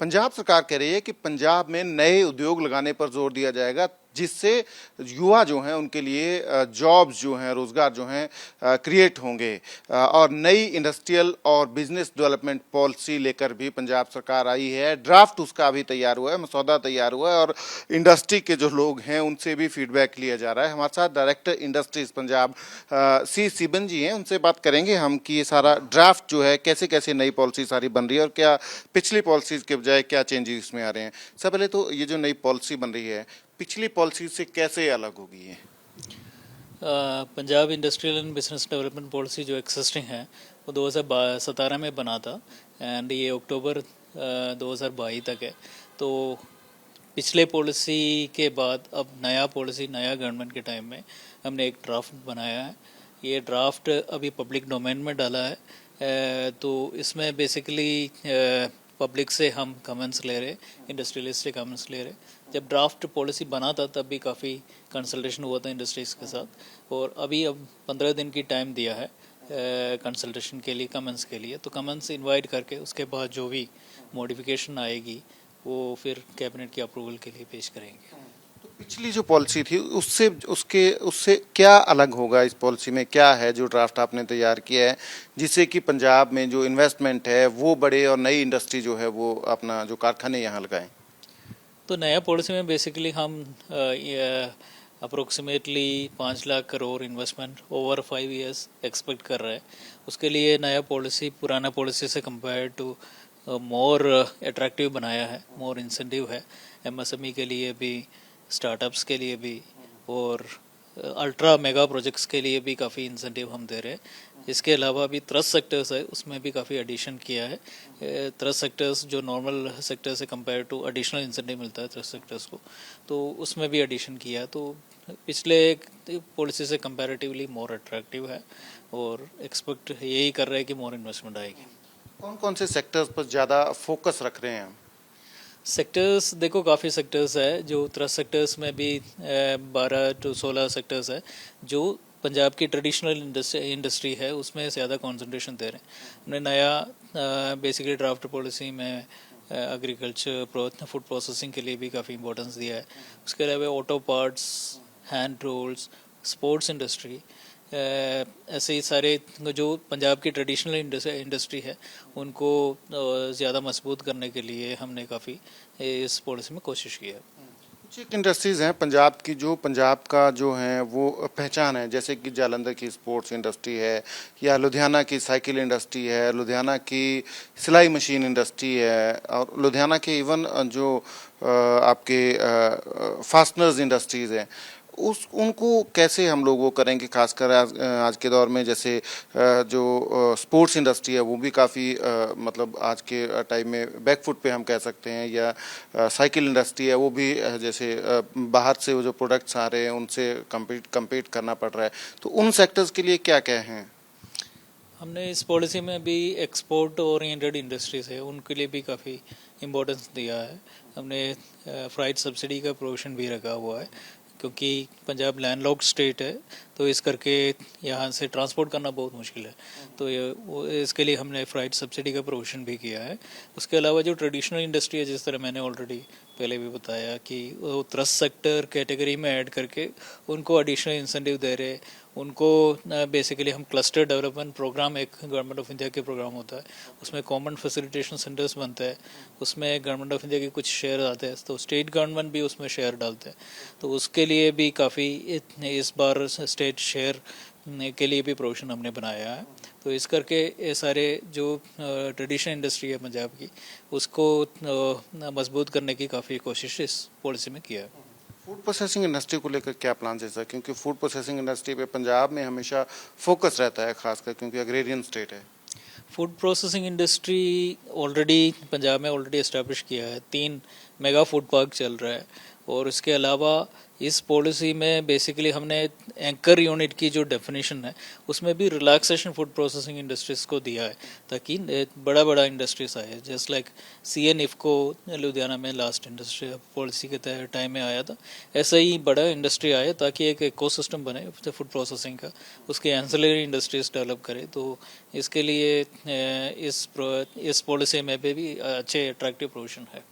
पंजाब सरकार कह रही है कि पंजाब में नए उद्योग लगाने पर जोर दिया जाएगा, जिससे युवा जो हैं उनके लिए जॉब्स जो हैं, रोजगार जो हैं क्रिएट होंगे। और नई इंडस्ट्रियल और बिजनेस डेवलपमेंट पॉलिसी लेकर भी पंजाब सरकार आई है। ड्राफ्ट उसका अभी तैयार हुआ है, मसौदा तैयार हुआ है और इंडस्ट्री के जो लोग हैं उनसे भी फीडबैक लिया जा रहा है। हमारे साथ डायरेक्टर इंडस्ट्रीज पंजाब सी सिबन जी हैं, उनसे बात करेंगे हम कि ये सारा ड्राफ्ट जो है कैसे कैसे नई पॉलिसी सारी बन रही है और क्या पिछली पॉलिसीज के बजाय क्या चेंजेस इसमें आ रहे हैं। सबसे पहले तो ये जो नई पॉलिसी बन रही है पिछली पॉलिसी से कैसे अलग होगी ये? Punjab industrial and business development policy जो एग्जिस्टिंग है वो 2017 में बना था एंड ये अक्टूबर 2022 तक है। तो पिछले पॉलिसी के बाद अब नया पॉलिसी नया गवर्नमेंट के टाइम में हमने एक ड्राफ्ट बनाया है। ये ड्राफ्ट अभी पब्लिक डोमेन में डाला है। तो इसमें बेसिकली पब्लिक से हम कमेंट्स ले रहे, इंडस्ट्रियलिस्ट से कमेंट्स ले रहे। जब ड्राफ्ट पॉलिसी बना था तब भी काफ़ी कंसल्टेशन हुआ था इंडस्ट्रीज़ के साथ, और अभी अब 15 दिन की टाइम दिया है कंसल्टेशन के लिए, कमेंट्स के लिए। तो कमेंट्स इनवाइट करके उसके बाद जो भी मॉडिफिकेशन आएगी वो फिर कैबिनेट की अप्रूवल के लिए पेश करेंगे। तो पिछली जो पॉलिसी थी उससे क्या अलग होगा? इस पॉलिसी में क्या है जो ड्राफ्ट आपने तैयार किया है जिससे कि पंजाब में जो इन्वेस्टमेंट है वो बढ़े और नई इंडस्ट्री जो है वो अपना जो कारखाने यहाँ लगाएं? तो नया पॉलिसी में बेसिकली हम approximately 5 lakh crore investment over 5 years expect कर रहे हैं। उसके लिए नया पॉलिसी पुराना पॉलिसी से कंपेयर टू मोर अट्रैक्टिव बनाया है, मोर इंसेंटिव है एमएसएमई के लिए भी, स्टार्टअप्स के लिए भी, और अल्ट्रा मेगा प्रोजेक्ट्स के लिए भी काफ़ी इंसेंटिव हम दे रहे हैं। इसके अलावा भी ट्रस्ट सेक्टर्स है, उसमें भी काफ़ी एडिशन किया है। ट्रस्ट सेक्टर्स जो नॉर्मल सेक्टर से कंपेयर टू एडिशनल इंसेंटिव मिलता है ट्रस्ट सेक्टर्स को, तो उसमें भी एडिशन किया है। तो पिछले पॉलिसी से कंपैरेटिवली मोर अट्रैक्टिव है और एक्सपेक्ट यही कर रहे हैं कि मोर इन्वेस्टमेंट आएगी। कौन कौन से सेक्टर्स पर ज़्यादा फोकस रख रहे हैं? सेक्टर्स देखो, काफ़ी सेक्टर्स है। जो ट्रस्ट सेक्टर्स में भी 12 to 16 सेक्टर्स है जो पंजाब की ट्रेडिशनल इंडस्ट्री है, उसमें ज़्यादा कंसंट्रेशन दे रहे हैं। हमने नया बेसिकली ड्राफ्ट पॉलिसी में एग्रीकल्चर फूड प्रोसेसिंग के लिए भी काफ़ी इंपॉर्टेंस दिया है। उसके अलावा auto parts, hand tools, sports industry, ऐसे ही सारे जो पंजाब की ट्रेडिशनल इंडस्ट्री है उनको ज़्यादा मजबूत करने के लिए हमने काफ़ी इस पॉलिसी में कोशिश की है। कुछ एक इंडस्ट्रीज़ हैं पंजाब की जो पंजाब का जो है वो पहचान है, जैसे कि जालंधर की स्पोर्ट्स इंडस्ट्री है, या लुधियाना की साइकिल इंडस्ट्री है, लुधियाना की सिलाई मशीन इंडस्ट्री है, और लुधियाना के इवन जो आपके फास्टनर्स इंडस्ट्रीज़ हैं उनको कैसे हम लोग वो करेंगे, खासकर आज के दौर में। जैसे जो स्पोर्ट्स इंडस्ट्री है वो भी काफ़ी मतलब आज के टाइम में बैकफुट पे हम कह सकते हैं, या साइकिल इंडस्ट्री है वो भी जैसे बाहर से वो जो प्रोडक्ट्स आ रहे हैं उनसे कम्पीट करना पड़ रहा है। तो उन सेक्टर्स के लिए क्या क्या हैं? हमने इस पॉलिसी में भी एक्सपोर्ट ओरिएंटेड इंडस्ट्रीज है उनके लिए भी काफ़ी इम्पोर्टेंस दिया है। हमने फ्राइट सब्सिडी का प्रोविजन भी रखा हुआ है, क्योंकि पंजाब लैंडलॉक्ड स्टेट है तो इस करके यहाँ से ट्रांसपोर्ट करना बहुत मुश्किल है। तो इसके लिए हमने फ्राइट सब्सिडी का प्रोविजन भी किया है। उसके अलावा जो ट्रेडिशनल इंडस्ट्री है, जिस तरह मैंने ऑलरेडी पहले भी बताया कि वो ट्रस्ट सेक्टर कैटेगरी में ऐड करके उनको एडिशनल इंसेंटिव दे रहे। उनको बेसिकली हम क्लस्टर डेवलपमेंट प्रोग्राम, एक गवर्नमेंट ऑफ इंडिया के प्रोग्राम होता है, उसमें कॉमन फैसिलिटेशन सेंटर्स बनते हैं, उसमें गवर्नमेंट ऑफ इंडिया के कुछ शेयर आते हैं, तो स्टेट गवर्नमेंट भी उसमें शेयर डालते हैं। तो उसके लिए भी काफ़ी इस बार स्टेट शेयर के लिए भी प्रोविजन हमने बनाया है। तो इस करके ये सारे जो ट्रेडिशनल इंडस्ट्री है पंजाब की उसको मजबूत करने की काफ़ी कोशिश इस पॉलिसी में किया है। फूड प्रोसेसिंग इंडस्ट्री को लेकर क्या प्लान है सर? क्योंकि फूड प्रोसेसिंग इंडस्ट्री पे पंजाब में हमेशा फोकस रहता है, खासकर क्योंकि एग्रेरियन स्टेट है। Food processing industry already Punjab में ऑलरेडी इस्टेब्लिश किया है। 3 मेगा फूड पार्क चल रहा है और इसके अलावा इस पॉलिसी में बेसिकली हमने एंकर यूनिट की जो डेफिनेशन है उसमें भी रिलैक्सेशन फूड प्रोसेसिंग इंडस्ट्रीज को दिया है ताकि बड़ा बड़ा इंडस्ट्रीज आए, just like CN IFFCO Ludhiana में लास्ट इंडस्ट्री पॉलिसी के तहत टाइम में आया था, ऐसा ही बड़ा इंडस्ट्री आए ताकि एक इकोसिस्टम बने फूड प्रोसेसिंग का, उसके एंसिलरी इंडस्ट्रीज डेवलप करे। तो इसके लिए इस पॉलिसी में भी अच्छे अट्रैक्टिव प्रोविजन है।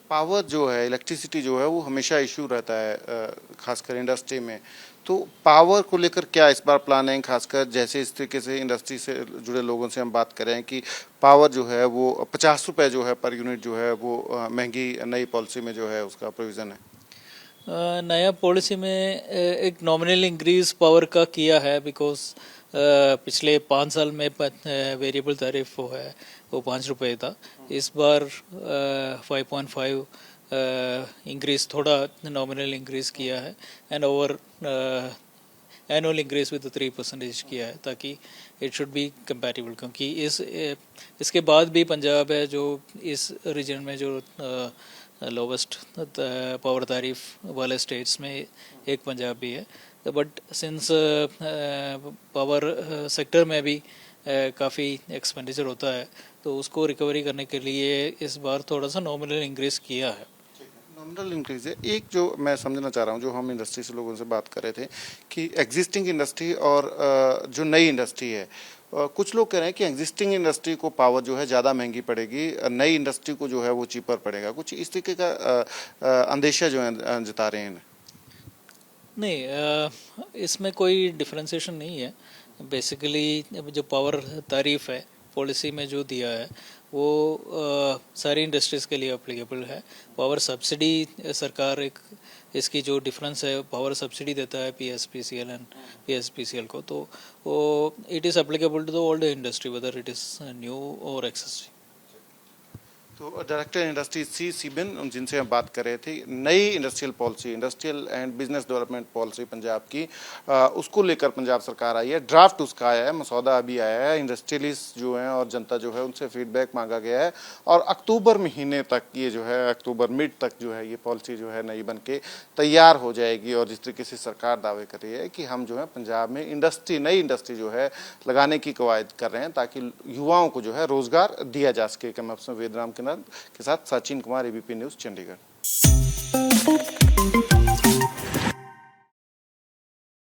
पावर जो है, इलेक्ट्रिसिटी जो है वो हमेशा इशू रहता है खासकर इंडस्ट्री में। तो पावर को लेकर क्या इस बार प्लान है, खासकर जैसे इस तरीके से इंडस्ट्री से जुड़े लोगों से हम बात करें कि पावर जो है वो 50 रुपये जो है पर यूनिट जो है वो महंगी नई पॉलिसी में जो है उसका प्रोविज़न है। नया पॉलिसी में एक नॉमिनल इंक्रीज पावर का किया है, बिकॉज पिछले 5 साल में वेरिएबल टैरिफ वो है वो 5 रुपये था। इस बार 5.5 इंक्रीज, थोड़ा नॉमिनल इंक्रीज किया है and over annual increase with 3% किया है ताकि इट शुड बी कंपैटिबल, क्योंकि इसके बाद भी पंजाब है जो इस रीजन में जो लोवेस्ट पावर तारीफ वाले स्टेट्स में एक पंजाब भी है। बट सिंस पावर सेक्टर में भी काफ़ी एक्सपेंडिचर होता है तो उसको रिकवरी करने के लिए इस बार थोड़ा सा नॉमिनल इंक्रीज किया है। नॉमिनल इंक्रीज है। एक जो मैं समझना चाह रहा हूँ, जो हम इंडस्ट्री से लोगों से बात कर रहे थे कि एग्जिस्टिंग इंडस्ट्री और जो नई इंडस्ट्री है, कुछ लोग कह रहे हैं कि एग्जिस्टिंग इंडस्ट्री को पावर जो है ज़्यादा महंगी पड़ेगी, नई इंडस्ट्री को जो है वो चीपर पड़ेगा। कुछ इस तरीके का अंदेशा जो है जता रहे हैं। नहीं, इसमें कोई डिफरेंशिएशन नहीं है। बेसिकली जो पावर तारीफ है पॉलिसी में जो दिया है वो सारी इंडस्ट्रीज़ के लिए अप्लीकेबल है। पावर सब्सिडी सरकार एक इसकी जो डिफरेंस है, पावर सब्सिडी देता है PSPCL एंड PSPCL को, तो वो it is applicable to the all the industry whether it is new और एक्सेसिव। तो डायरेक्टर इंडस्ट्री C. सिबिन, जिनसे हम बात कर रहे थे, नई industrial policy, industrial and business development policy Punjab की, उसको लेकर पंजाब सरकार आई है। ड्राफ्ट उसका आया है, मसौदा अभी आया है। इंडस्ट्रियलिस्ट जो हैं और जनता जो है उनसे फीडबैक मांगा गया है और अक्टूबर महीने तक ये जो है, अक्टूबर मिड तक जो है ये पॉलिसी जो है नई बन के तैयार हो जाएगी। और जिस तरीके से सरकार दावे कर रही है कि हम जो है पंजाब में इंडस्ट्री, नई इंडस्ट्री जो है लगाने की कवायद कर रहे हैं ताकि युवाओं को जो है रोजगार दिया जा सके। कैमरा पर्सन वेदराम के साथ सचिन कुमार, ABP न्यूज़, चंडीगढ़।